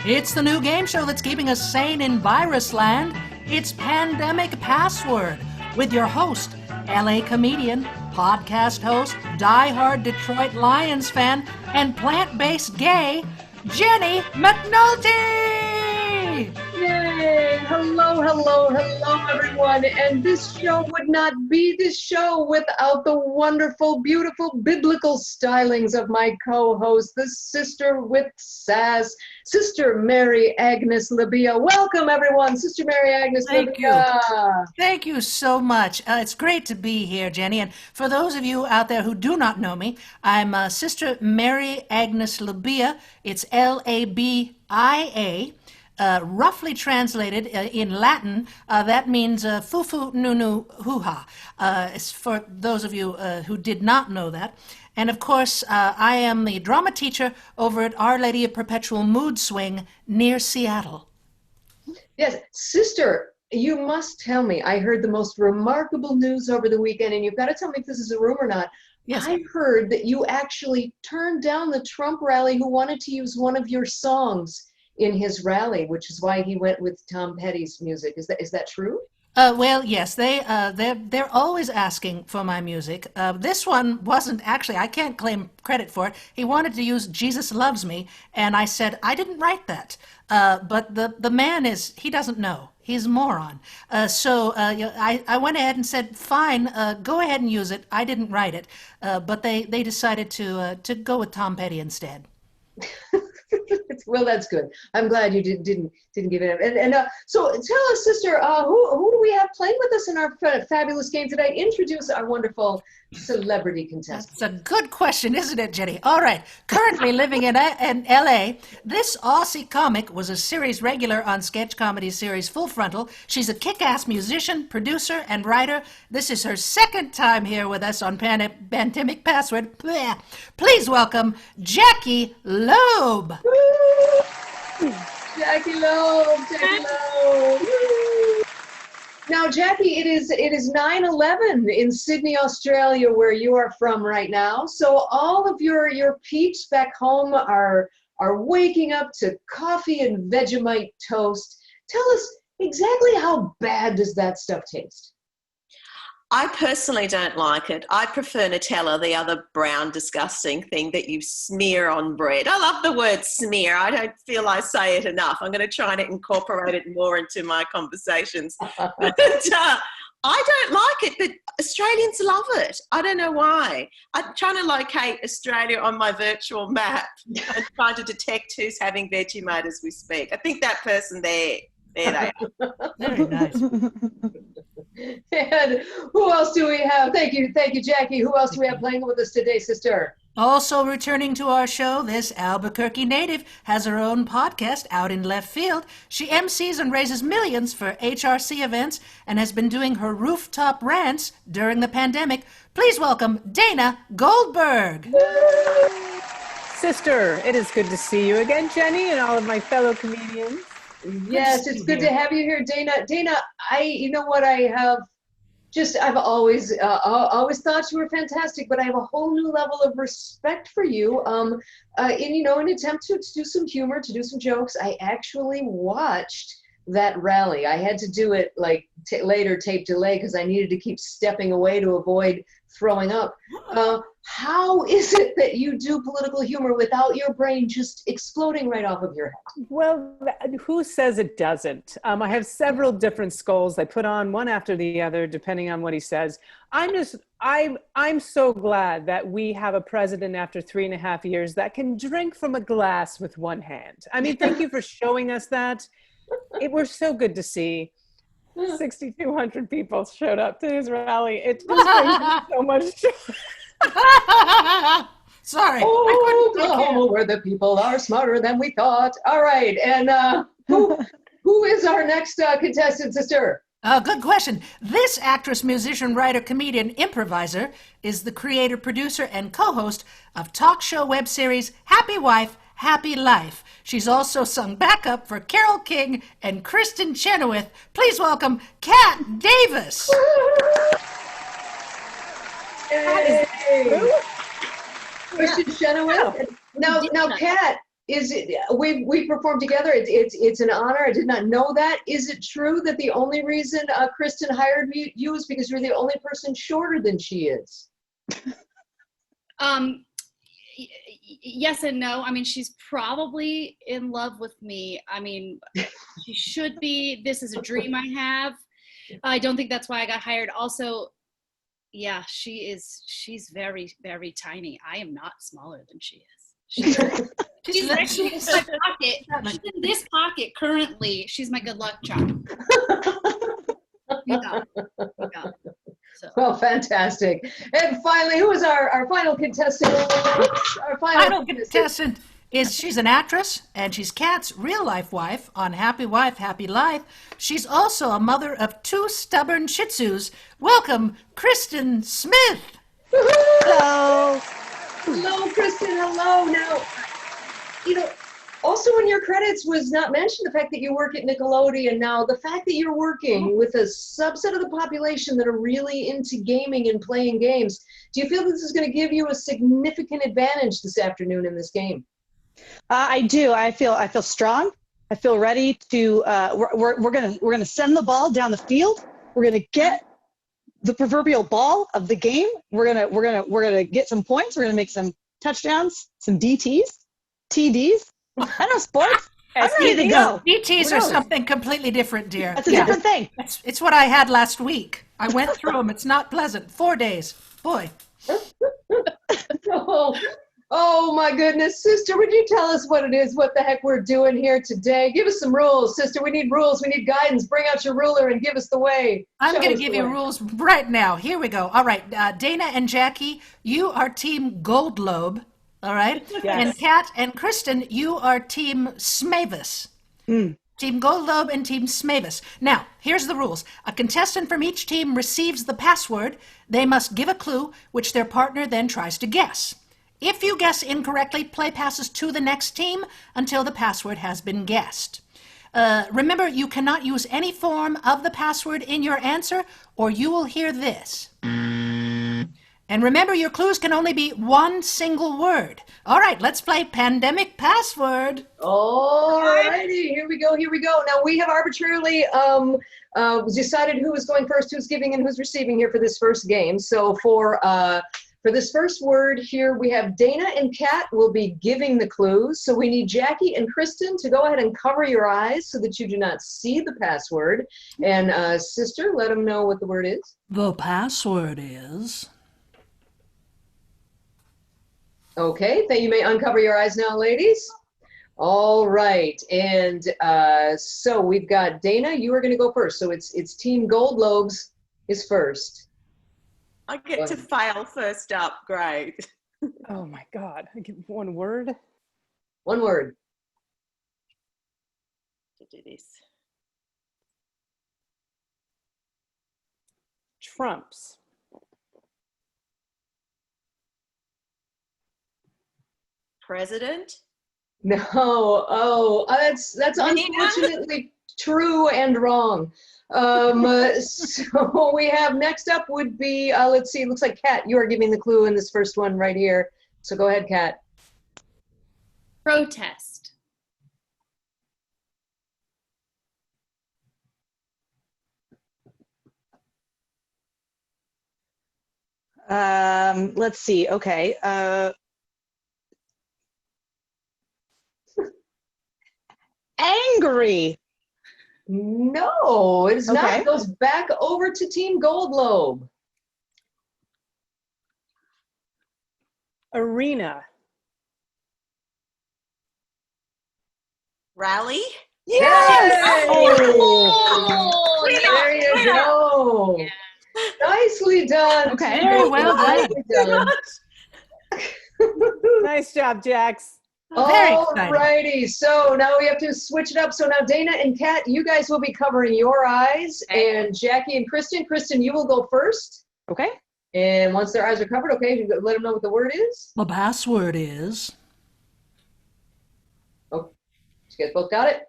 It's the new game show that's keeping us sane in virus land. It's Pandemic Password with your host, LA comedian, podcast host, diehard Detroit Lions fan, and plant-based gay, Jennie McNulty! Yay! Hello, everyone. And this show would not be this show without the wonderful, beautiful, biblical stylings of my co-host, the sister with sass, Sister Mary Agnes Labia. Welcome, everyone. Sister Mary Agnes Thank Labia. you. Thank you so much. It's great to be here, Jennie. And for those of you out there who do not know me, I'm Sister Mary Agnes Labia. It's Labia. Roughly translated in Latin, that means fufu nunu hoo-ha. It's for those of you who did not know that. And of course, I am the drama teacher over at Our Lady of Perpetual Mood Swing near Seattle. Yes, sister, you must tell me. I heard the most remarkable news over the weekend, and you've got to tell me if this is a rumor or not. Yes. I heard that you actually turned down the Trump rally who wanted to use one of your songs in his rally, which is why he went with Tom Petty's music. Is that true? Well, yes, they're always asking for my music. This one wasn't actually. I can't claim credit for it. He wanted to use "Jesus Loves Me," and I said I didn't write that. But the man he doesn't know. He's a moron. So I went ahead and said, fine, go ahead and use it. I didn't write it, but they decided to go with Tom Petty instead. Well, that's good. I'm glad you didn't give it up. And so tell us, sister, who do we have playing with us in our fabulous game today? Introduce our wonderful celebrity contestant. That's a good question, isn't it, Jennie? All right. Currently living in L.A., this Aussie comic was a series regular on sketch comedy series Full Frontal. She's a kick-ass musician, producer, and writer. This is her second time here with us on Pandemic Password. Blech. Please welcome Jackie Loeb. Jackie Loeb. Woo. Now, Jackie, it is 9/11 in Sydney, Australia, where you are from right now. So all of your peeps back home are waking up to coffee and Vegemite toast. Tell us exactly how bad does that stuff taste? I personally don't like it. I prefer Nutella, the other brown, disgusting thing that you smear on bread. I love the word smear. I don't feel I say it enough. I'm going to try and incorporate it more into my conversations. But I don't like it, but Australians love it. I don't know why. I'm trying to locate Australia on my virtual map and trying to detect who's having Vegemite as we speak. I think that person there they are. Very nice. And who else do we have? Thank you, Jackie. Who else do we have playing with us today, sister? Also returning to our show, this Albuquerque native has her own podcast out in left field. She MCs and raises millions for HRC events and has been doing her rooftop rants during the pandemic. Please welcome Dana Goldberg. Sister, it is good to see you again, Jennie, and all of my fellow comedians. Yes, it's good to have you here, Dana. Dana, you know what I have? I've always thought you were fantastic, but I have a whole new level of respect for you. In an attempt to do some humor, to do some jokes, I actually watched that rally. I had to do it like later tape delay because I needed to keep stepping away to avoid throwing up. How is it that you do political humor without your brain just exploding right off of your head? Well, who says it doesn't? I have several different skulls I put on one after the other, depending on what he says. I'm so glad that we have a president after 3.5 years that can drink from a glass with one hand. I mean, thank you for showing us that. It was so good to see. 6,200 people showed up to his rally. It just brings me so much joy. Sorry. Oklahoma, where the people are smarter than we thought. All right, and who is our next contestant, sister? Good question. This actress, musician, writer, comedian, improviser is the creator, producer, and co-host of talk show web series Happy Wife, Happy Life. She's also sung backup for Carole King and Kristen Chenoweth. Please welcome Kat Davis. Yay. Kristen Chenoweth. Now, Kat, is it, we performed together. It's an honor. I did not know that. Is it true that the only reason Kristen hired you is because you're the only person shorter than she is? Yes and no. I mean, she's probably in love with me. I mean, she should be. This is a dream I have. I don't think that's why I got hired. Also, yeah, she's very, very tiny. I am not smaller than she is. She's actually in my pocket. She's in this pocket currently. She's my good luck charm. Yeah. So. Well, fantastic. And finally, who is our final contestant? Our Final contestant is she's an actress, and she's Kat's real-life wife on Happy Wife, Happy Life. She's also a mother of 2 stubborn Shih Tzus. Welcome, Kristen Smith. Hello. Hello, Kristen. Hello. Now, also in your credits was not mentioned the fact that you work at Nickelodeon. Now, the fact that you're working with a subset of the population that are really into gaming and playing games, do you feel this is going to give you a significant advantage this afternoon in this game? I do. I feel strong. I feel ready to. We're gonna send the ball down the field. We're gonna get the proverbial ball of the game. We're gonna get some points. We're gonna make some touchdowns, some DTs, TDs. I know sports. I'm ready to go. DTs are something completely different, dear. That's a different thing. It's what I had last week. I went through them. It's not pleasant. 4 days. Boy. Oh my goodness. Sister, would you tell us what it is, what the heck we're doing here today? Give us some rules, sister. We need rules. We need guidance. Bring out your ruler and give us the way. I'm going to give you rules right now. Here we go. All right. Dana and Jackie, you are Team Gold Loeb. All right. Yes. And Kat and Kristen, you are Team Smavis. Team Gold Loeb and Team Smavis. Now, here's the rules. A contestant from each team receives the password. They must give a clue, which their partner then tries to guess. If you guess incorrectly, play passes to the next team until the password has been guessed. Remember, you cannot use any form of the password in your answer, or you will hear this. And remember, your clues can only be one single word. All right, let's play Pandemic Password. All righty, here we go. Now, we have arbitrarily decided who is going first, who's giving, and who's receiving here for this first game. So for this first word here, we have Dana and Kat will be giving the clues. So we need Jackie and Kristen to go ahead and cover your eyes so that you do not see the password. And sister, let them know what the word is. The password is... Okay, then you may uncover your eyes now, ladies. All right, and so we've got Dana. You are going to go first. So it's Team Gold Lobes is first. I get to fail first up. Great. Oh my God. I give one word. One word. To do this. Trumps. No. President. Oh, that's unfortunately true and wrong. So we have next up would be, let's see, it looks like Kat, you are giving the clue in this first one right here. So go ahead, Kat. Protest. Let's see. Okay. Angry. No, it is not. Okay. It goes back over to Team Gold Lobe. Arena. Rally. Yes! Oh, There you go. Yeah. Nicely done. Okay. Team Very Gold well Lobe. done. Nicely done. Nice job, Jax. Very All exciting. righty, so now we have to switch it up. So now Dana and Kat, you guys will be covering your eyes, and Jackie and Kristen, you will go first. Okay. And once their eyes are covered, okay, you let them know what the word is. The password is... Oh, you guys both got it?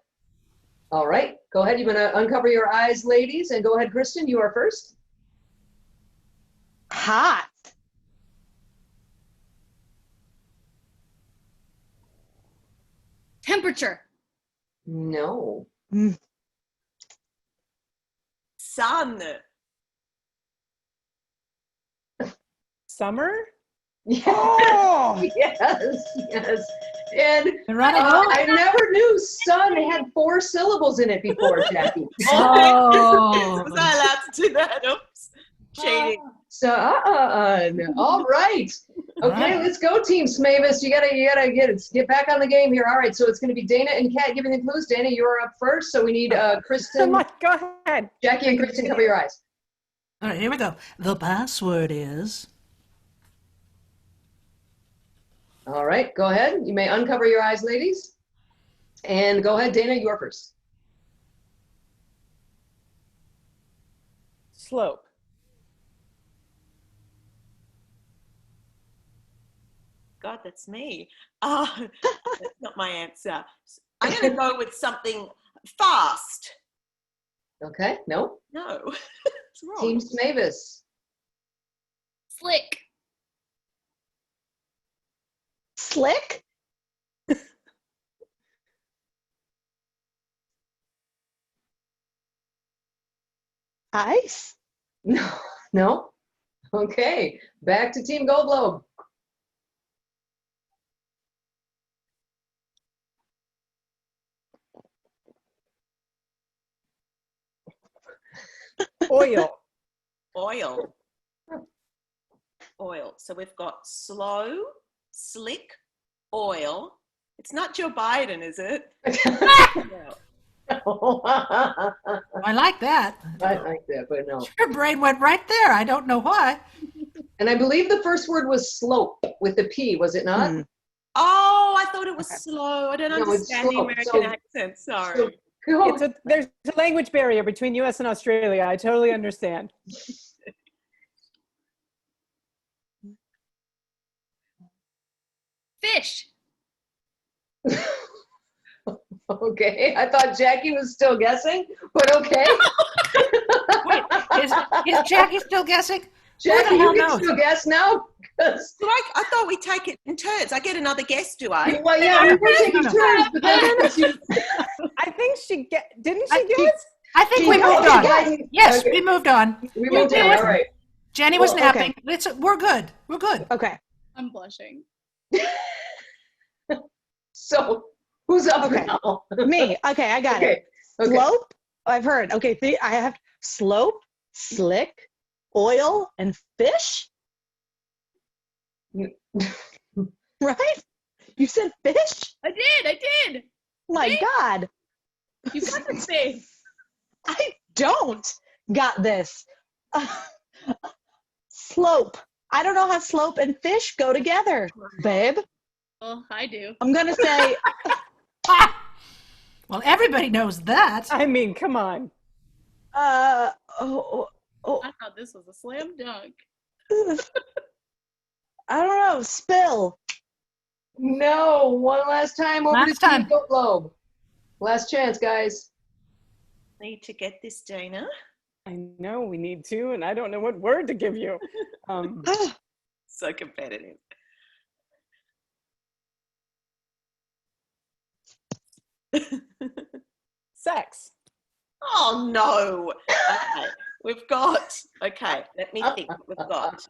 All right, go ahead. You're going to uncover your eyes, ladies, and go ahead, Kristen, you are first. Hot. Temperature. No. Sun. Summer? Yes. Oh, Yes. And You're running low. I never knew sun had 4 syllables in it before, Jackie. Oh. Was I allowed to do that? Oops. Cheating. So, no. All right. Okay, let's go, Team Smavis. You gotta get back on the game here. All right, so it's gonna be Dana and Kat giving the clues. Dana, you're up first, so we need Kristen, Go ahead. Jackie, and Kristen. Cover your eyes. All right, here we go. The password is... All right, go ahead. You may uncover your eyes, ladies. And go ahead, Dana, you're first. Slope. God, that's me. That's not my answer. I'm going to go with something fast. Okay, no. No, it's wrong. Team Smavis. Slick. slick. Ice. No, no. Okay, back to Team Goldlobe. Oil. Oil. Oil. So we've got slow, slick, oil. It's not Joe Biden, is it? No. I like that. I like that, but no. Your brain went right there. I don't know why. And I believe the first word was slope with a P, was it not? Mm. Oh, I thought it was slow. I don't No, it's understand the slow. American So- accent. Sorry. So, go. There's a language barrier between US and Australia. I totally understand. Fish. Okay, I thought Jackie was still guessing, but okay. Wait, is Jackie still guessing? Jackie, hell you can knows? still guess now? 'Cause- So I thought we take it in turns. I get another guess, do I? well, yeah, we were taking turns, but then I think didn't she guess? I think we Okay, moved on. guys, Yes, okay. we moved on. We moved on, all right. Jenny was Well, okay. napping. We're good. We're good. Okay. I'm blushing. So, who's up Okay. now? Me. Okay, I got it. Okay. Slope. I've heard. Okay, I have slope, slick, oil, and fish. Right? You said fish? I did. My God. You got this thing. I don't got this. Slope. I don't know how slope and fish go together, babe. Well, I do. I'm going to say, Well, everybody knows that. I mean, come on. oh, I thought this was a slam dunk. I don't know, spill. No, one last time over Last to time. Team Globe. Last chance, guys. Need to get this, Dana. I know we need to, and I don't know what word to give you. So competitive. Sex. Oh no. Okay, let me think what we've got.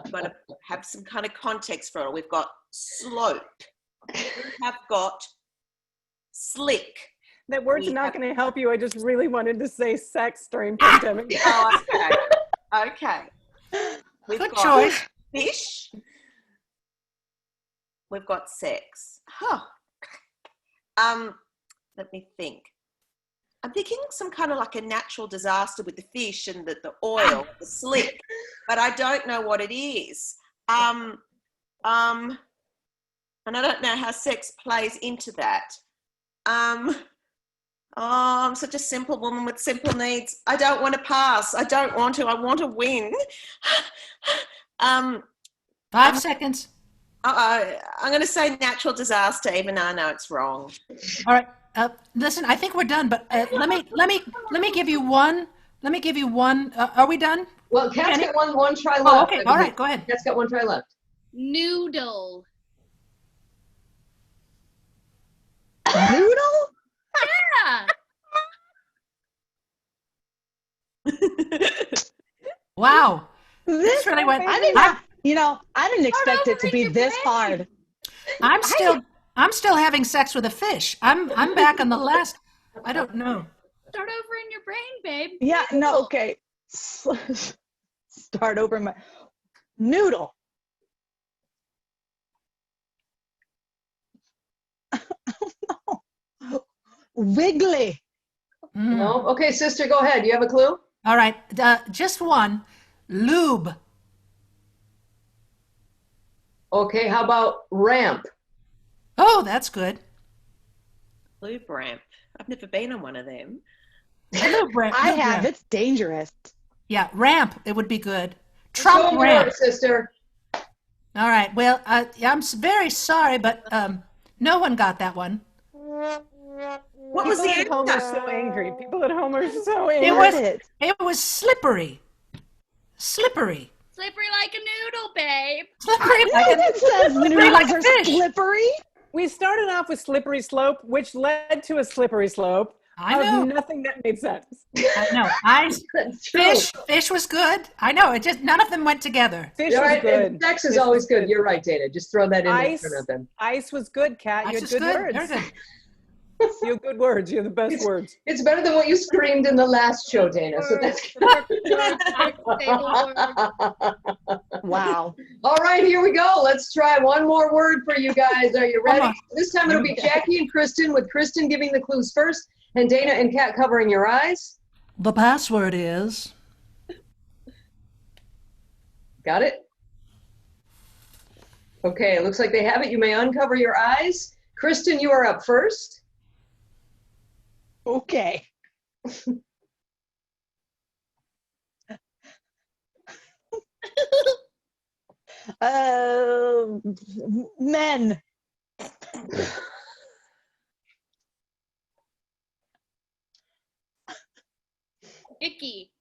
We've got to have some kind of context for it. We've got slope. We have got slick. That word's We not have- going to help you. I just really wanted to say sex during pandemic. Oh, okay. We've Good got choice. fish. We've got sex. Huh. Let me think. I'm thinking some kind of like a natural disaster with the fish and the oil, the slick, but I don't know what it is. And I don't know how sex plays into that. Oh, I'm such a simple woman with simple needs. I don't want to pass. I don't want to. I want to win. 5 seconds. I'm going to say natural disaster, even though I know it's wrong. All right. Listen, I think we're done, but let me give you one. Let me give you one. Are we done? Well, Kat's Jenny? got one try left. Oh, okay. All right. Go ahead. Kat's got one try left. Noodle. Wow. This really went. I didn't. I didn't expect it to be this hard. I'm still having sex with a fish. I'm back on the last. I don't know. Start over in your brain, babe. Yeah. No. Okay. Start over my noodle. Wiggly. No? Okay, sister, go ahead. You have a clue? All right, just one. Loeb. Okay, how about ramp? Oh, that's good. Loeb ramp. I've never been on one of them. Loeb ramp. I Loeb have. ramp. It's dangerous. Yeah, ramp. It would be good. Show Trump me ramp. yours, sister. All right. Well, I'm very sorry, but no one got that one. What was People the at home are answer? so angry. People at home are so It angry. was slippery. Slippery. Slippery like a noodle, babe. Slippery No, like a that says noodles like are fish. slippery. We started off with slippery slope, which led to a slippery slope I know. of nothing that made sense. I know. That's true. Fish was good. I know. It just none of them went together. Fish All was right, good. and sex is Fish always was good. You're right, Dana. Just throw that in Ice, there for nothing. ice was good, Kat. You Ice had is good good. words. Very good. You have good words. You have the best words. It's better than what you screamed in the last show, Dana. So that's Wow. all right. Here we go. Let's try one more word for you guys. Are you ready? Come on. This time it'll be Jackie and Kristen, with Kristen giving the clues first, and Dana and Kat covering your eyes. The password is Got it? Okay. It looks like they have it. You may uncover your eyes. Kristen, you are up first. Okay. Men. Icky.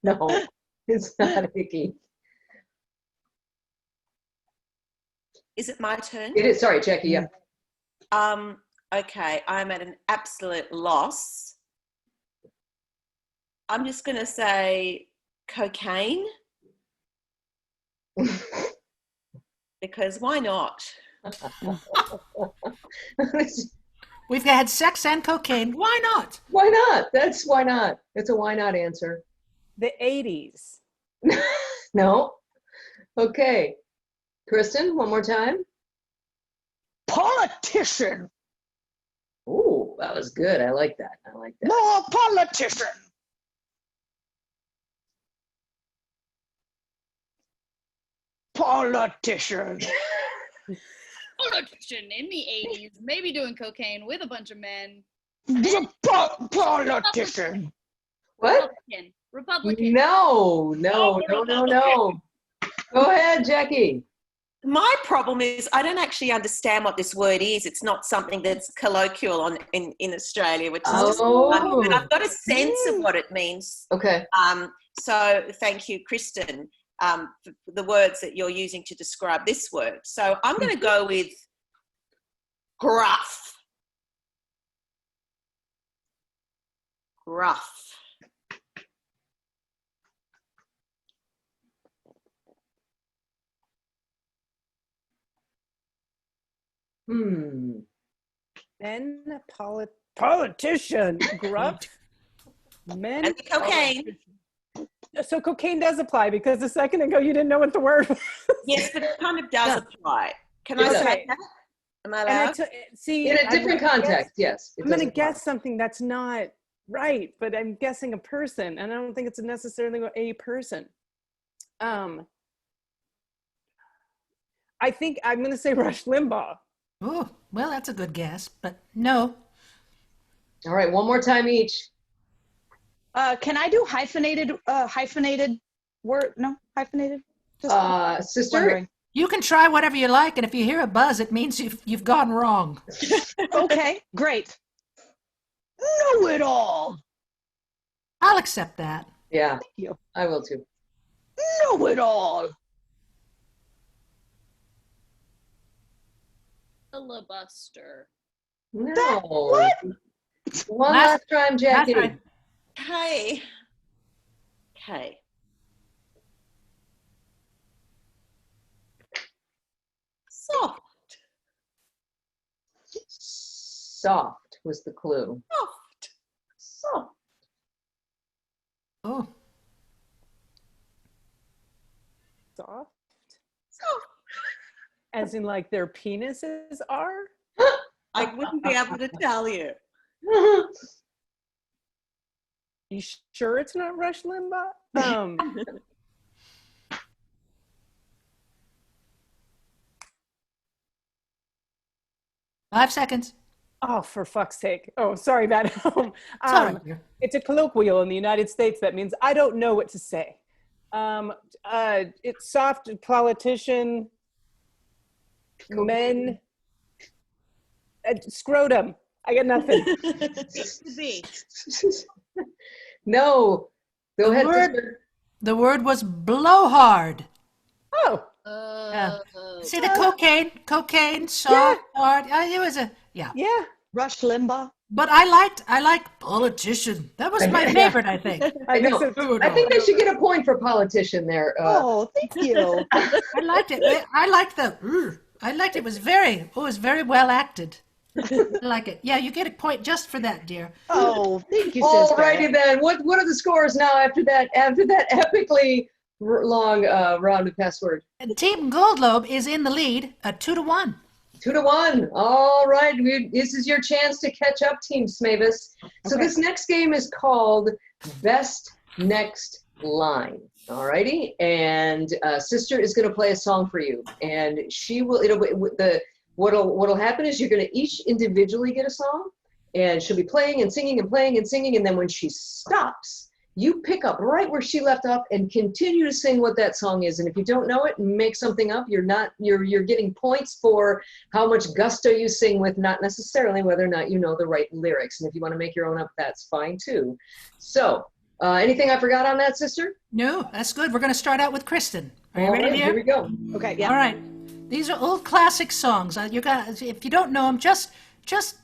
No, it's not icky. Is it my turn? It is. Sorry, Jackie. Yeah. Okay, I'm at an absolute loss. I'm just going to say cocaine. Because why not? we've had sex and cocaine. Why not? Why not? That's why not. It's a why not answer. The 80s. No. Okay. Kristen, one more time. Politician. Ooh, that was good. I like that. I like that. More politician. Politician. Politician in the 80s, maybe doing cocaine with a bunch of men. Politician. What? Republican. No. Go ahead, Jackie. My problem is I don't actually understand what this word is. It's not something that's colloquial in Australia, which is just funny. But I've got a sense of what it means. Okay. So thank you, Kristen, for the words that you're using to describe this word. So I'm going to go with gruff. Gruff. Hmm. Men, politician, gruff. Men, And the cocaine. So cocaine does apply because a second ago you didn't know what the word was. Yes, but it kind of does Yeah. apply. Can It I does. say that? Am I And I allowed? see, In a different context, yes. I'm going to guess something that's not right, but I'm guessing a person, and I don't think it's necessarily a person. I think I'm going to say Rush Limbaugh. Oh, well, that's a good guess, but no. All right, one more time each. Can I do hyphenated word? No, hyphenated? Just Sister? wondering. You can try whatever you like, and if you hear a buzz, it means you've gone wrong. Okay, great. Know it all. I'll accept that. Yeah, Thank you. I will too. Know it all. Filibuster. No. What? One last time, Jackie. That's right. K. K. Soft. Soft was the clue. Soft. Soft. Oh, Soft? Soft. As in like their penises are? I wouldn't be able to tell you. You sure it's not Rush Limbaugh? 5 seconds. Oh, for fuck's sake. Oh, sorry, Matt. It's all right, dear. It's a colloquial in the United States that means I don't know what to say. It's soft politician, men, scrotum. I got nothing. To be. No. Go ahead, sister. The word was blowhard. Oh, See the cocaine, soft, hard. It was yeah. Rush Limbaugh. But I liked politician. That was my favorite, I think. I think know. so. I think they should get a point for politician there. Oh, thank you. I liked it. I liked it. It was very well acted. I like it. Yeah, you get a point just for that, dear. Oh, thank you, sister. Alrighty then. What are the scores now after that epically long round of password? And Team Goldlobe is in the lead, 2-1. 2-1. All right. This is your chance to catch up, Team Smavis. So this next game is called Best Next Line. All righty. And Sister is going to play a song for you. And she will, what'll happen is you're going to each individually get a song. And she'll be playing and singing and playing and singing. And then when she stops, you pick up right where she left off and continue to sing what that song is. And if you don't know it, make something up. You're getting points for how much gusto you sing with, not necessarily whether or not you know the right lyrics. And if you want to make your own up, that's fine too. So, anything I forgot on that, sister? No, that's good. We're going to start out with Kristen. Are you All ready, right, dear? here we go. Okay, yeah. All right. These are old classic songs. You guys, if you don't know them, just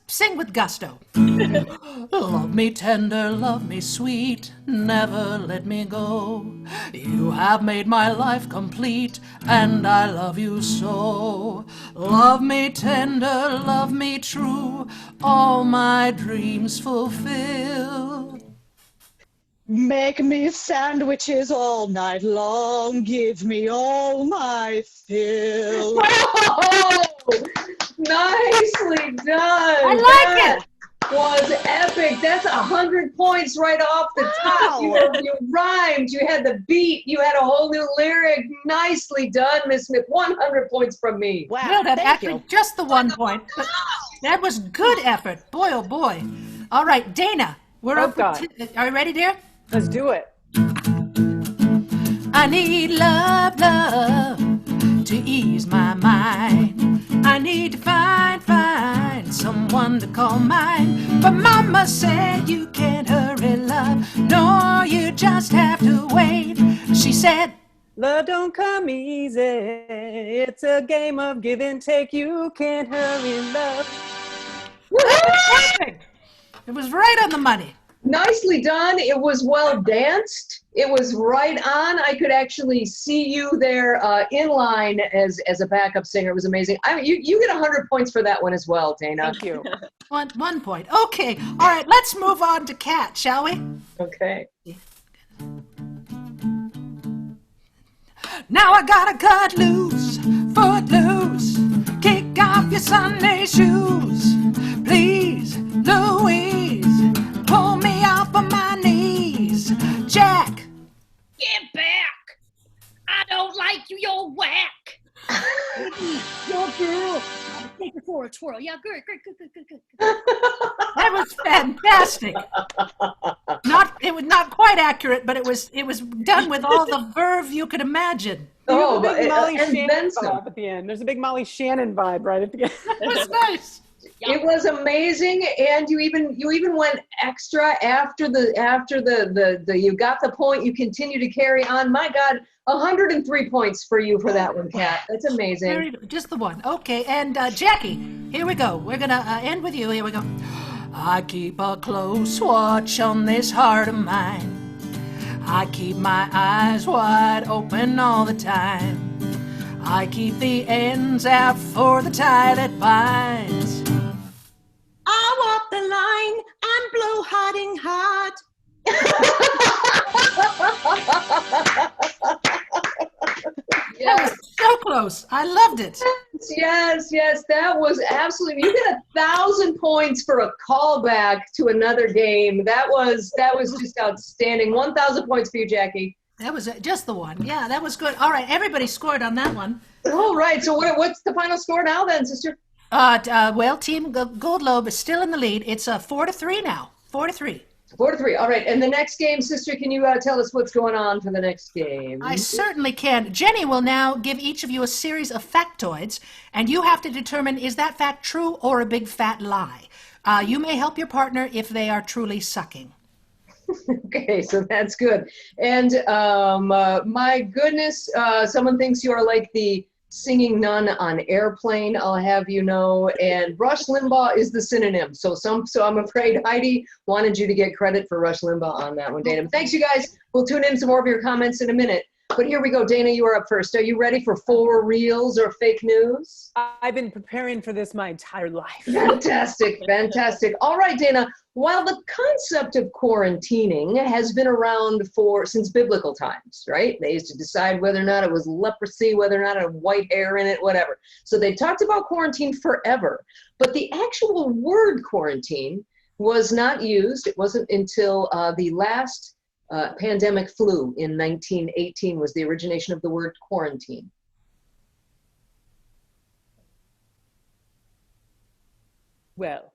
sing with gusto. Love me tender, love me sweet, never let me go. You have made my life complete, and I love you so. Love me tender, love me true, all my dreams fulfill. Make me sandwiches all night long. Give me all my fill. Oh, nicely done. I like it. Was epic. That's 100 points right off the top. You rhymed. You had the beat. You had a whole new lyric. Nicely done, Miss Smith. 100 points from me. Wow, No, that thank actually you. just the 1 point. But that was good effort. Boy, oh boy. All right, Dana, we're Oh, up. God. Are you ready, dear? Let's do it. I need love to ease my mind. I need to find someone to call mine. But Mama said you can't hurry love. No, you just have to wait. She said, Love don't come easy. It's a game of give and take. You can't hurry love. perfect. It was right on the money. Nicely done. It was well danced. It was right on. I could actually see you there in line as a backup singer. It was amazing. You get 100 points for that one as well, Dana. Thank you. 1 point. Okay. All right, let's move on to Kat, shall we? Okay. Now I gotta cut loose, foot loose, kick off your Sunday shoes. Please, Louise, pull me off of my knees. Jack, Get back! I don't like you, you're whack! Your girl! I'll take her for a twirl. Yeah, good. that was fantastic. It was not quite accurate, but it was done with all the verve you could imagine. Oh, There's a big Molly and Shannon then some. vibe at the end. There's a big Molly Shannon vibe right at the end. It was nice. It was amazing, and you even went extra after the you got the point. You continue to carry on. My God, 103 points for you for that one, Kat. That's amazing. Just the one. Okay, and Jackie, here we go. We're gonna end with you. Here we go. I keep a close watch on this heart of mine. I keep my eyes wide open all the time. I keep the ends out for the tie that binds. I walk the line and blow hiding hard. That was so close. I loved it. Yes, that was absolutely. You get 1,000 points for a callback to another game. That was just outstanding. 1,000 points for you, Jackie. That was just the one. Yeah, that was good. All right, everybody scored on that one. All right. So what's the final score now, then, sister? Well, Team Gold Loeb is still in the lead. It's 4-3 now. 4-3. 4-3. All right. And the next game, sister, can you tell us what's going on for the next game? I certainly can. Jenny will now give each of you a series of factoids, and you have to determine, is that fact true or a big fat lie? You may help your partner if they are truly sucking. Okay, so that's good. And my goodness, someone thinks you are like the singing nun on Airplane, I'll have you know, and Rush Limbaugh is the synonym. So I'm afraid Heidi wanted you to get credit for Rush Limbaugh on that one, Dana. Thanks, you guys. We'll tune in some more of your comments in a minute. But here we go. Dana, you are up first. Are you ready for 4 reels or fake news? I've been preparing for this my entire life. Fantastic, fantastic. All right, Dana. While the concept of quarantining has been around since biblical times, right? They used to decide whether or not it was leprosy, whether or not it had white hair in it, whatever. So they talked about quarantine forever. But the actual word quarantine was not used. It wasn't until the last pandemic flu in 1918 was the origination of the word quarantine. Well,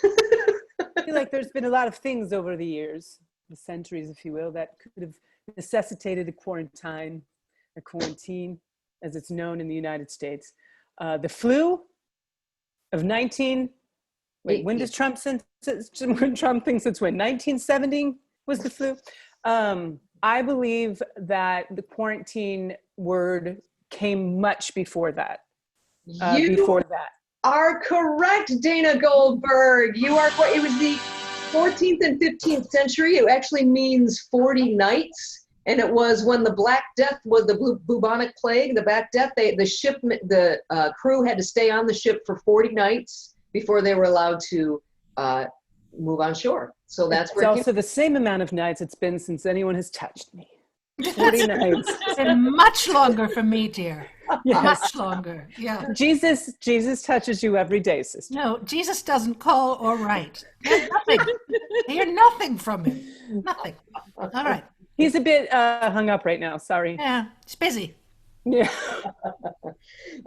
I feel like there's been a lot of things over the years, the centuries, if you will, that could have necessitated a quarantine, as it's known in the United States. The flu of when does Trump when Trump thinks it's when? 1970 was the flu? I believe that the quarantine word came much before that. You are correct, Dana Goldberg. You are. It was the 14th and 15th century. It actually means 40 nights, and it was when the Black Death was the bubonic plague, the Black Death. The crew had to stay on the ship for 40 nights before they were allowed to move on shore. So that's where it's also the same amount of nights it's been since anyone has touched me. 40 nights. And much longer for me, dear. Yes. Much longer. Yeah. Jesus touches you every day, sister. No, Jesus doesn't call or write. Nothing. I hear nothing from him. Nothing. All right. He's a bit hung up right now. Sorry. Yeah, he's busy. Yeah.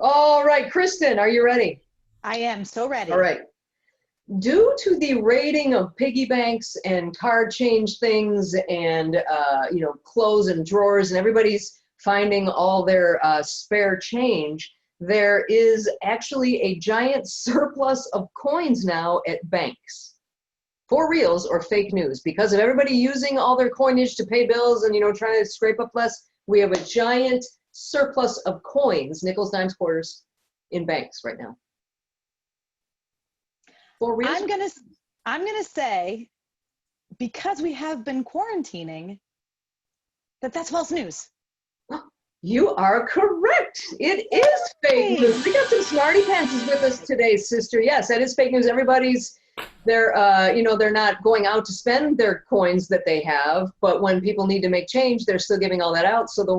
All right, Kristen, are you ready? I am so ready. All right. Due to the raiding of piggy banks and card change things and, clothes and drawers, and everybody's finding all their spare change, there is actually a giant surplus of coins now at banks. For reals or fake news? Because of everybody using all their coinage to pay bills and, trying to scrape up less, we have a giant surplus of coins, nickels, dimes, quarters, in banks right now. I'm gonna say, because we have been quarantining, that's false news. You are correct. It is fake news. We got some smarty pantses with us today, sister. Yes, that is fake news. They're not going out to spend their coins that they have, but when people need to make change, they're still giving all that out. So the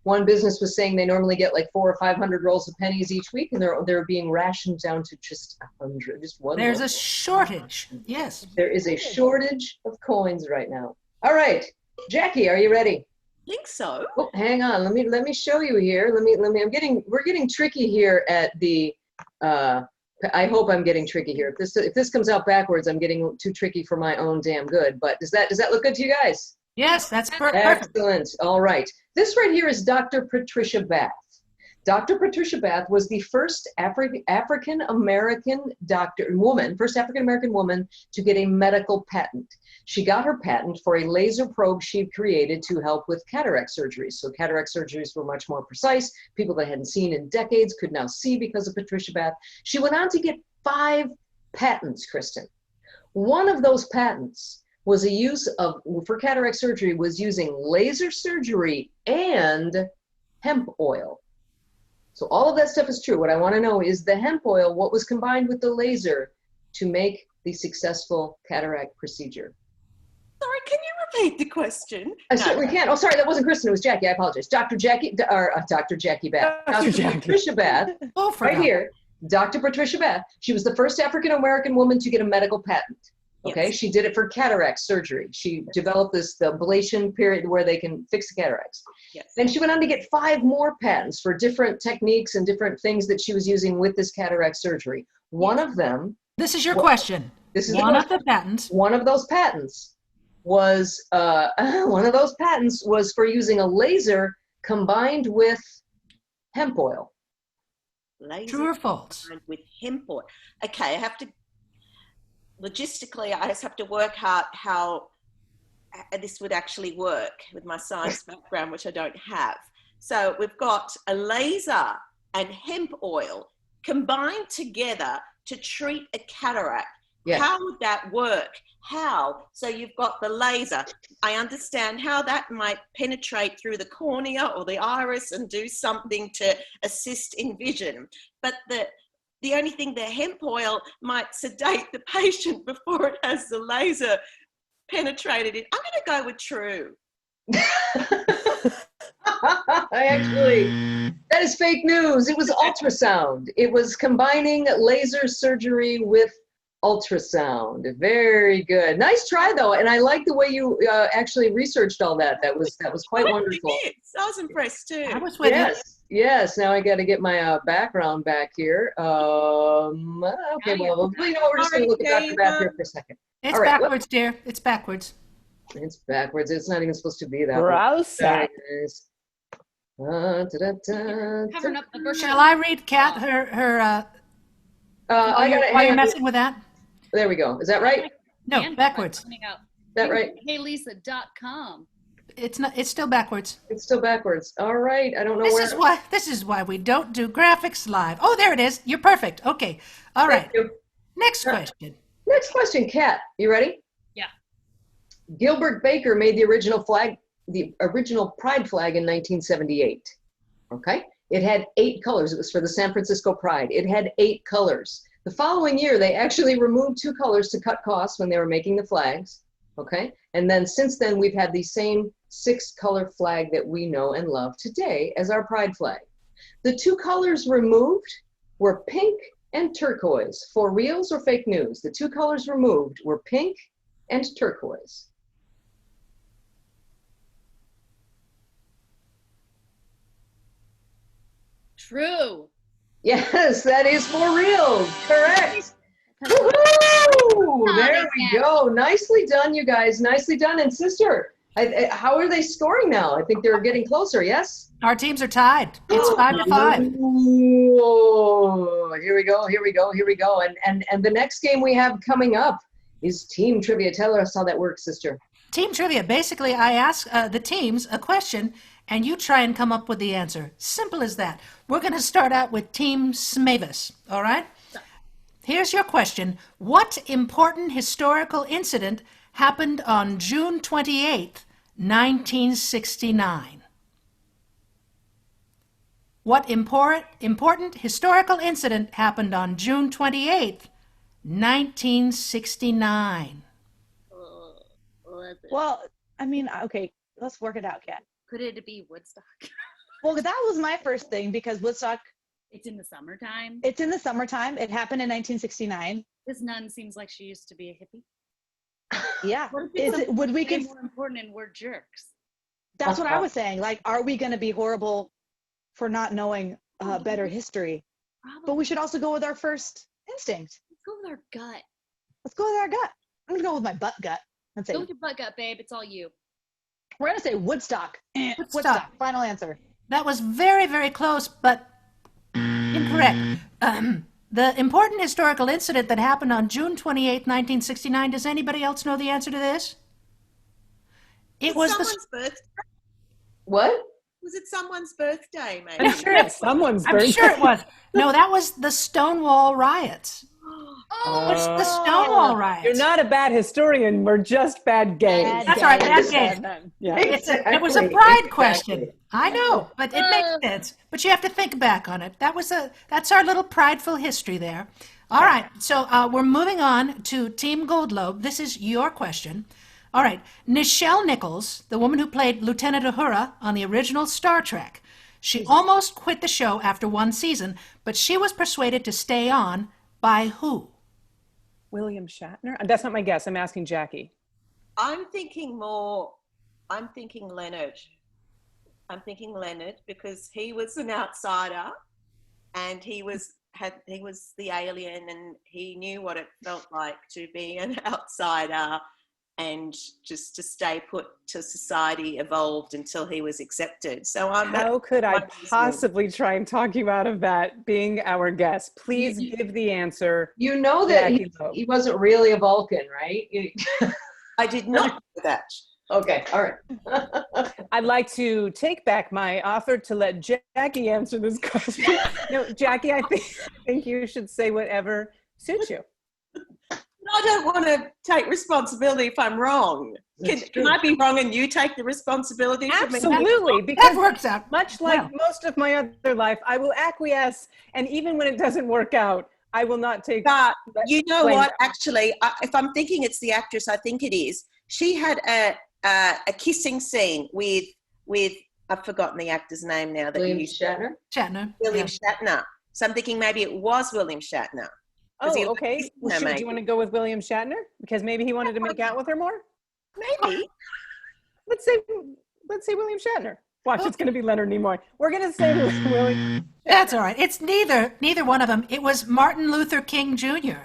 one business was saying they normally get like 400 or 500 rolls of pennies each week, and they're being rationed down to just 100, just one. There's a shortage. Yes. There is a shortage of coins right now. All right, Jackie, are you ready? I think so. Oh, hang on. Let me show you here. We're getting tricky here at the. I hope I'm getting tricky here. If this comes out backwards, I'm getting too tricky for my own damn good. But does that look good to you guys? Yes, that's perfect. Excellent. All right. This right here is Dr. Patricia Bath. Dr. Patricia Bath was the first African-American woman to get a medical patent. She got her patent for a laser probe she'd created to help with cataract surgeries. So cataract surgeries were much more precise. People that hadn't seen in decades could now see because of Patricia Bath. She went on to get 5 patents, Kristen. One of those patents was a use of, for cataract surgery, was using laser surgery and hemp oil. So all of that stuff is true. What I want to know is the hemp oil, what was combined with the laser to make the successful cataract procedure? Sorry, can you repeat the question? I certainly can. Oh, sorry, that wasn't Kristen. It was Jackie. I apologize. Dr. Jackie Bath. Patricia Bath. Oh, for Right God. here. Dr. Patricia Bath. She was the first African-American woman to get a medical patent. Okay, Yes. she did it for cataract surgery. She developed the ablation period where they can fix the cataracts. Yes. Then she went on to get 5 more patents for different techniques and different things that she was using with this cataract surgery. One of them, This is your question. this is One the of the patents. one of those patents was for using a laser combined with hemp oil. Laser True or false? combined with hemp oil. Okay, I have to, logistically, I just have to work out how this would actually work with my science background, which I don't have. So we've got a laser and hemp oil combined together to treat a cataract. Yes. How would that work? How? So you've got the laser. I understand how that might penetrate through the cornea or the iris and do something to assist in vision. But the only thing, the hemp oil might sedate the patient before it has the laser penetrated in. I'm going to go with true. Actually, that is fake news. It was ultrasound. It was combining laser surgery with ultrasound. Very good. Nice try, though. And I like the way you actually researched all that. That was quite wonderful. I was impressed too. I was with you. Yes. Now I got to get my background back here. Okay, well, you know what? We're just going to look at Dr. Bath here for a second. It's All right, backwards, dear. It's backwards. It's backwards. It's not even supposed to be that way. Browse. Very nice. Covering up the version. Shall I read Kat her I while got it. you're messing with that? There we go. Is that right? Is No, And backwards. coming out. that right? HeyLisa.com. It's not. It's still backwards. It's still backwards. All right. I don't know where. This is why we don't do graphics live. Oh, there it is. You're perfect. Okay. All right. Thank you. Next question. Next question, Kat. You ready? Yeah. Gilbert Baker made the original flag, the original Pride flag in 1978. Okay. It had 8 colors. It was for the San Francisco Pride. It had 8 colors. The following year, they actually removed 2 colors to cut costs when they were making the flags. Okay. And then since then, we've had the same 6-color flag that we know and love today as our Pride flag. The 2 colors removed were pink and turquoise. For Realz or fake news? The 2 colors removed were pink and turquoise. True. Yes, that is for Realz. Correct. Woohoo! There we go. Nicely done, you guys. Nicely done. And sister, how are they scoring now? I think they're getting closer, yes? Our teams are tied. It's 5-5. Whoa. Here we go. And the next game we have coming up is Team Trivia. Tell us how that works, sister. Team trivia. Basically, I ask the teams a question, and you try and come up with the answer. Simple as that. We're going to start out with Team Smavis. All right? Here's your question. What important historical incident happened on June 28th, 1969? What important historical incident happened on June 28th, 1969? Well, I mean, okay, let's work it out, Kat. Could it be Woodstock? Well, that was my first thing because Woodstock, It's in the summertime. it's in the summertime. It happened in 1969. This nun seems like she used to be a hippie. Yeah. What if it's Would we way can? more important and we're jerks? That's what I was saying. Like, are we going to be horrible for not knowing better history? Probably. But we should also go with our first instinct. Let's go with our gut. Let's go with our gut. I'm going to go with my butt gut. Let's say Go with your butt gut, babe. It's all you. we're going to say Woodstock. Woodstock. Woodstock. Final answer. That was very, very close, but incorrect. The important historical incident that happened on June 28th, 1969, does anybody else know the answer to this? It was someone's birthday. What? Was it someone's birthday, maybe? I'm sure it Someone's I'm birthday. sure it was. No, that was the Stonewall riots. What's the Stonewall riots? You're not a bad historian. We're just bad gays. That's all right, bad gays. Yeah. It was a pride question. I know, but it makes sense. But you have to think back on it. That's our little prideful history there. All right, so we're moving on to Team Goldlobe. This is your question. All right, Nichelle Nichols, the woman who played Lieutenant Uhura on the original Star Trek, she almost quit the show after one season, but she was persuaded to stay on by who? William Shatner? That's not my guess. I'm asking Jackie. I'm thinking Leonard. I'm thinking Leonard because he was an outsider and he was the alien and he knew what it felt like to be an outsider and just to stay put till society evolved until he was accepted. So how could I possibly try and talk you out of that being our guest? Please give the answer. You know that he wasn't really a Vulcan, right? I did not know that. Okay, all right. I'd like to take back my offer to let Jackie answer this question. No, Jackie, I think you should say whatever suits you. I don't want to take responsibility if I'm wrong. Can I be wrong and you take the responsibility? Absolutely, because that works out. Much like most of my other life, I will acquiesce, and even when it doesn't work out, I will not take. But you know what? Actually, if I'm thinking it's the actress, I think it is. She had a kissing scene with I've forgotten the actor's name now. William Shatner. William Shatner. So I'm thinking maybe it was William Shatner. Oh, okay. Well, do you want to go with William Shatner? Because maybe he wanted to make out with her more? Maybe. Let's say William Shatner. Watch, it's going to be Leonard Nimoy. We're going to say William. That's all right. It's neither one of them. It was Martin Luther King Jr.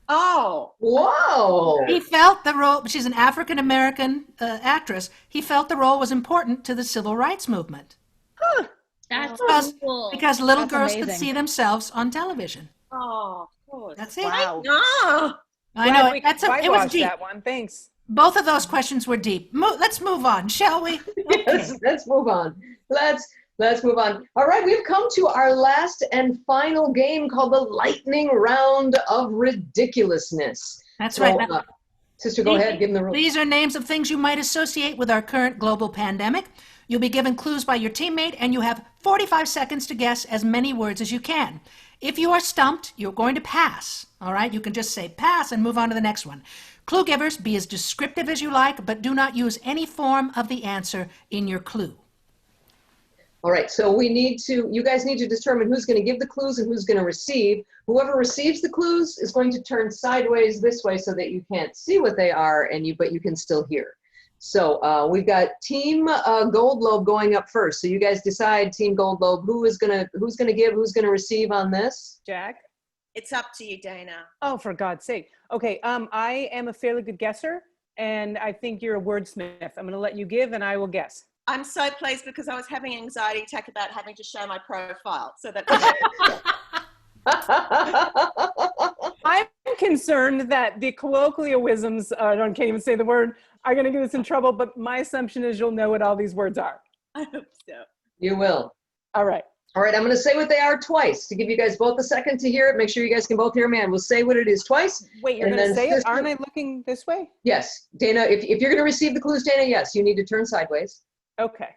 Oh. Whoa. He felt the role, she's an African-American actress, he felt the role was important to the civil rights movement. Huh. That's cool. Because little girls could see themselves on television. Oh, of course. That's it. Wow. Oh. I know. It was deep. That one. Thanks. Both of those questions were deep. Let's move on, shall we? Okay. Yes, let's move on. Let's move on. All right, we've come to our last and final game called the Lightning Round of Ridiculousness. That's right. Sister, go ahead. Give them the rules. These are names of things you might associate with our current global pandemic. You'll be given clues by your teammate, and you have 45 seconds to guess as many words as you can. If you are stumped, you're going to pass. All right? You can just say pass and move on to the next one. Clue givers, be as descriptive as you like, but do not use any form of the answer in your clue. All right, so you guys need to determine who's going to give the clues and who's going to receive. Whoever receives the clues is going to turn sideways this way so that you can't see what they are, but you can still hear. So we've got Team Goldlobe going up first. So you guys decide, Team Goldlobe, who's gonna give, who's gonna receive on this? Jack? It's up to you, Dana. Oh, for God's sake. Okay, I am a fairly good guesser, and I think you're a wordsmith. I'm going to let you give, and I will guess. I'm so pleased because I was having an anxiety attack about having to show my profile. So that's I'm concerned that the colloquialisms, I can't even say the word, are going to get us in trouble, but my assumption is you'll know what all these words are. I hope so. You will. All right. All right, I'm going to say what they are twice to give you guys both a second to hear it. Make sure you guys can both hear me. And we'll say what it is twice. Wait, you're going to say it? Aren't I looking this way? Yes. Dana, if you're going to receive the clues, Dana, yes, you need to turn sideways. Okay.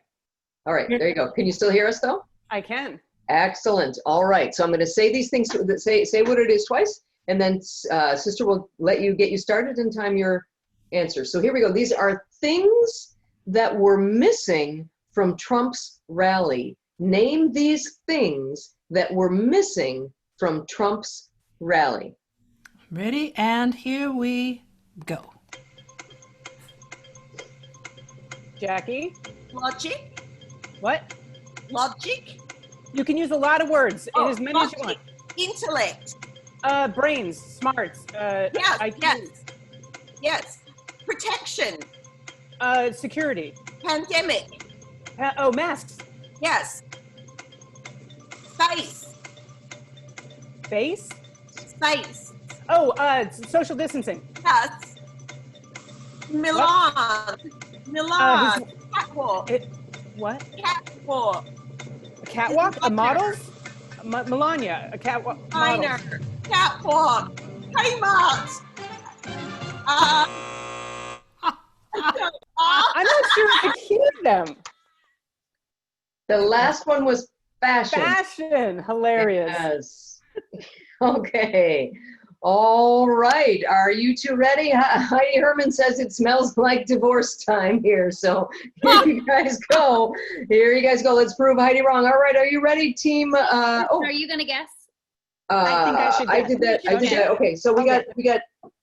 All right, there you go. Can you still hear us, though? I can. Excellent. All right, so I'm going to say these things, say what it is twice, and then Sister will let you get you started and time your answer. So here we go. These are things that were missing from Trump's rally. Name these things that were missing from Trump's rally. Ready? And here we go. Jackie? Logic. What? Logic. You can use a lot of words, as many as you want. Intellect. Brains, smarts, Yes, IQ. Yes. Protection. Security. Pandemic. Masks. Yes. Space. Base? Space. Social distancing. Yes. Milan. Catwalk. What? Catwalk. A catwalk? A models? Melania. A catwalk. Minor. Catwalk. Kmart. I'm not sure I could hear them. The last one was fashion. Fashion. Hilarious. Yes. Okay. All right. Are you two ready? Heidi Herman says it smells like divorce time here. So here you guys go. Here you guys go. Let's prove Heidi wrong. All right. Are you ready, team? Are you gonna guess? I think I should I guess. did that. I did that. Okay. So we got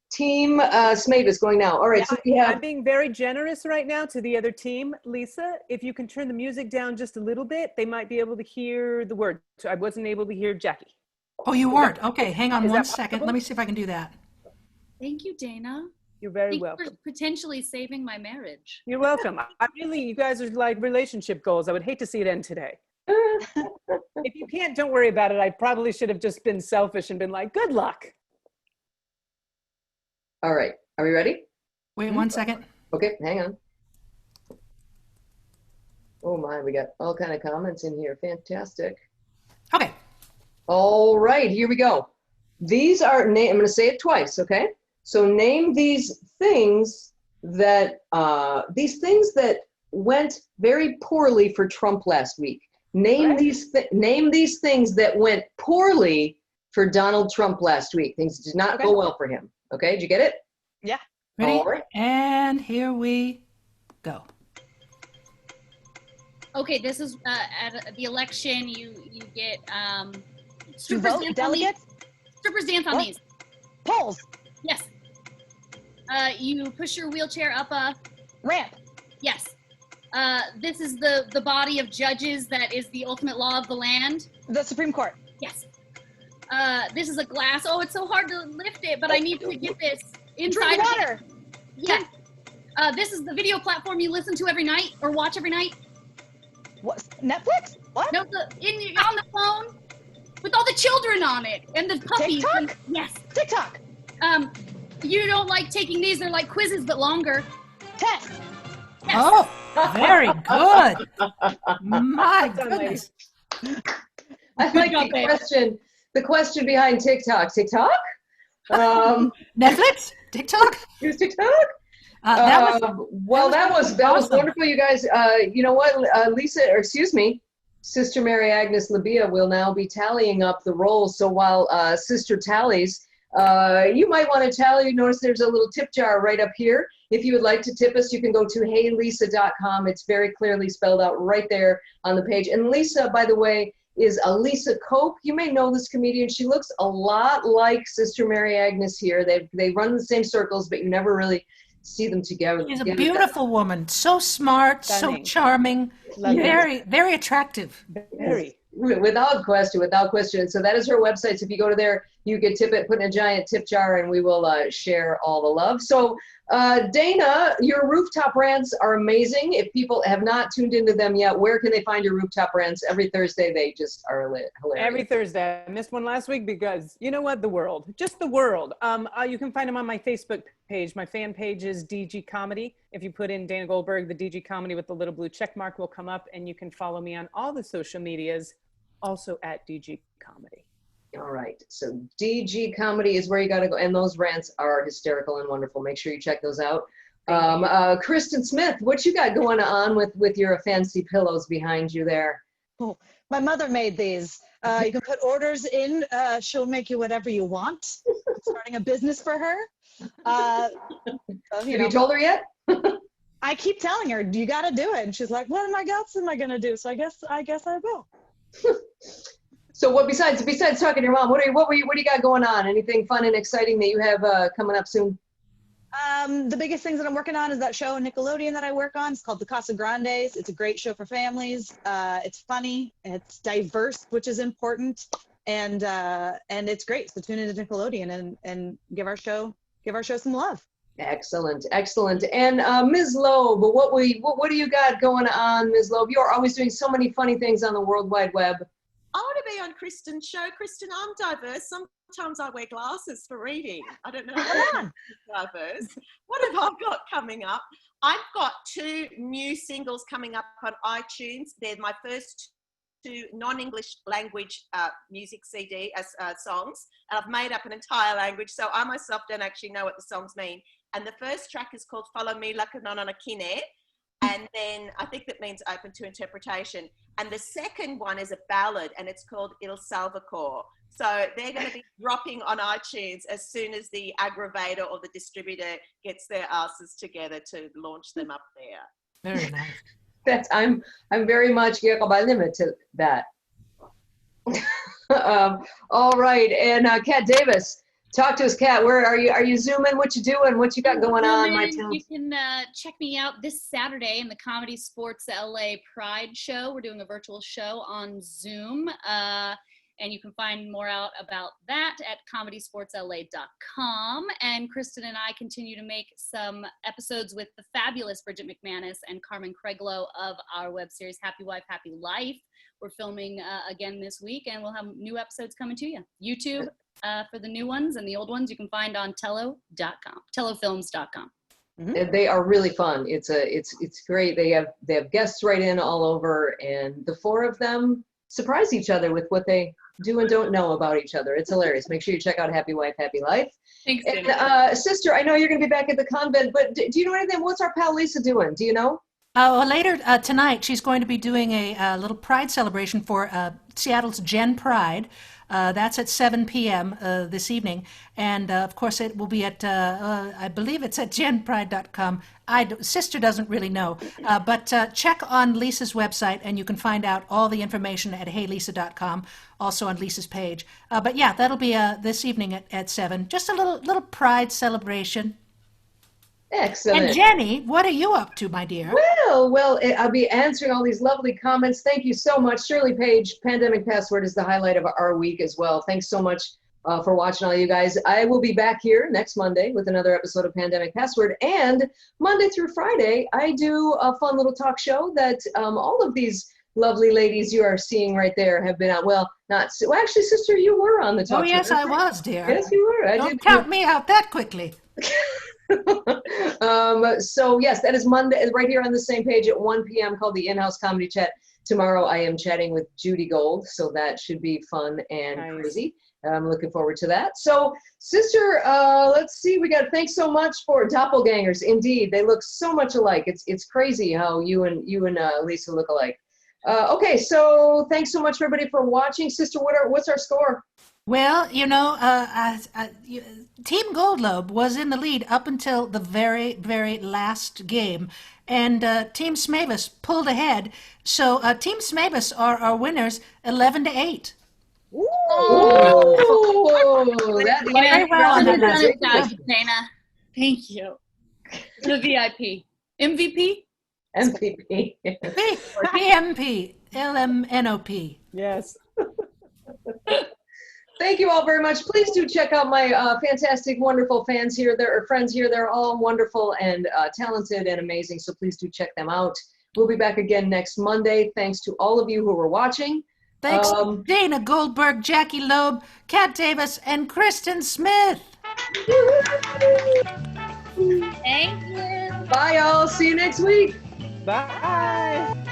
team Smavis going now. All right. So we have. I'm being very generous right now to the other team. Lisa, if you can turn the music down just a little bit, they might be able to hear the word. So I wasn't able to hear Jackie. Oh, you weren't? Okay, hang on Is one that second. possible? Let me see if I can do that. Thank you, Dana. You're very Thank you welcome. for potentially saving my marriage. You're welcome. You guys are like relationship goals. I would hate to see it end today. If you can't, don't worry about it. I probably should have just been selfish and been like, good luck. All right. Are we ready? Wait 1 second. Okay. Hang on. Oh my, we got all kind of comments in here. Fantastic. Okay. All right, here we go. These are, I'm going to say it twice, okay? So name these things that went very poorly for Trump last week. Name these things that went poorly for Donald Trump last week. Things did not go well for him. Okay, did you get it? Yeah. Ready? All right. And here we go. Okay, this is at the election. You get To strippers vote, dance delegates? on these. Strippers dance on What? these. Polls. Yes. You push your wheelchair up a. Ramp. Yes. This is the body of judges that is the ultimate law of the land. The Supreme Court. Yes. This is a glass. Oh, it's so hard to lift it, but I need to get this inside. Drink water. Yeah. This is the video platform you listen to every night or watch every night. What? Netflix? What? No, on the phone with all the children on it and the puppies. TikTok? Yes. TikTok. You don't like taking these. They're like quizzes, but longer. Test. Yes. Oh, very good. My goodness. I like the question behind TikTok. TikTok? Netflix? TikTok? Use TikTok? That was awesome. wonderful, you guys. You know what, Sister Mary Agnes Labia will now be tallying up the rolls. So while Sister tallies, you might want to tally. Notice there's a little tip jar right up here. If you would like to tip us, you can go to heylisa.com. It's very clearly spelled out right there on the page. And Lisa, by the way, is a Lisa Koch. You may know this comedian. She looks a lot like Sister Mary Agnes here. They run the same circles, but you never really see them together. She's a beautiful woman. So smart, Stunning. so charming, very, very attractive. Very. Without question. So that is her website. So if you go to there, you can tip it, put in a giant tip jar, and we will share all the love. So Dana, your rooftop rants are amazing. If people have not tuned into them yet, where can they find your rooftop rants? Every Thursday, they just are hilarious. Every Thursday. I missed one last week because, you know what, the world. Just the world. You can find them on my Facebook page. My fan page is DG Comedy. If you put in Dana Goldberg, the DG Comedy with the little blue check mark will come up, and you can follow me on all the social medias, also at DG Comedy. All right. So DG Comedy is where you got to go. And those rants are hysterical and wonderful. Make sure you check those out. Kristen Smith, what you got going on with your fancy pillows behind you there? Oh, my mother made these. You can put orders in. She'll make you whatever you want. I'm starting a business for her. Have you told her yet? I keep telling her, you got to do it. And she's like, what else am I going to do? So I guess I will. So what besides talking to your mom, what do you got going on? Anything fun and exciting that you have coming up soon? The biggest things that I'm working on is that show on Nickelodeon that I work on. It's called The Casa Grandes. It's a great show for families. It's funny, it's diverse, which is important, and it's great. So tune into Nickelodeon and give our show some love. Excellent. And Ms. Loeb, what do you got going on, Ms. Loeb? You are always doing so many funny things on the World Wide Web. I want to be on Kristen's show. Kristen, I'm diverse. Sometimes I wear glasses for reading. I don't know how I'm diverse. What have I got coming up? I've got 2 new singles coming up on iTunes. They're my first to non-English language music CD songs, and I've made up an entire language, so I myself don't actually know what the songs mean. And the first track is called Follow Me Like a Non on a Kine, and then I think that means open to interpretation. And the second one is a ballad, and it's called Il Salvacor. So they're going to be dropping on iTunes as soon as the aggravator or the distributor gets their asses together to launch them up there. Very nice. I'm very much limit to that. All right, and Kat Davis, talk to us, Kat. Where are you? Are you zooming? What you doing? What you got going on, my town? You can check me out this Saturday in the Comedy Sports LA Pride show. We're doing a virtual show on Zoom. And you can find more out about that at comedysportsla.com. And Kristen and I continue to make some episodes with the fabulous Bridget McManus and Carmen Craiglow of our web series, Happy Wife, Happy Life. We're filming again this week, and we'll have new episodes coming to you. YouTube for the new ones, and the old ones you can find on tello.com, tellofilms.com. Mm-hmm. They are really fun. It's great. They have guests right in all over, and the four of them surprise each other with what they do and don't know about each other. It's hilarious. Make sure you check out Happy Wife, Happy Life. Thanks, and, Sister, I know you're going to be back at the convent, but do you know anything? What's our pal Lisa doing? Do you know? Well, later tonight, she's going to be doing a little Pride celebration for Seattle's Gen Pride. That's at 7 p.m. This evening. And, of course, it will be at, I believe it's at genpride.com. Sister doesn't really know. But check on Lisa's website, and you can find out all the information at heylisa.com, also on Lisa's page. But, yeah, that'll be this evening at 7. Just a little Pride celebration. Excellent. And Jenny, what are you up to, my dear? Well, I'll be answering all these lovely comments. Thank you so much. Shirley Page, Pandemic Password is the highlight of our week as well. Thanks so much for watching, all you guys. I will be back here next Monday with another episode of Pandemic Password. And Monday through Friday, I do a fun little talk show that all of these lovely ladies you are seeing right there have been on. Well, actually, Sister, you were on the talk show. Oh, yes, I was, dear. Yes, you were. Don't count me out that quickly. So yes, that is Monday, right here on the same page at 1 p.m. called the In-House Comedy Chat. Tomorrow I am chatting with Judy Gold, so that should be fun and crazy. I'm looking forward to that. So, Sister, let's see. Thanks so much for doppelgangers. Indeed, they look so much alike. It's crazy how you and Lisa look alike. Okay, so thanks so much, everybody, for watching. Sister, what's our score? Well, Team Goldloeb was in the lead up until the very, very last game, and Team Smavis pulled ahead. So Team Smavis are our winners, 11-8. Ooh, that very well done, Dana. Thank you. The VIP. MVP? MVP. PMP. LMNOP. Yes. Thank you all very much. Please do check out my fantastic, wonderful fans here. Friends here. They're all wonderful and talented and amazing. So please do check them out. We'll be back again next Monday. Thanks to all of you who were watching. Thanks to Dana Goldberg, Jackie Loeb, Kat Davis, and Kristen Smith. Thank you. Bye, y'all. See you next week. Bye.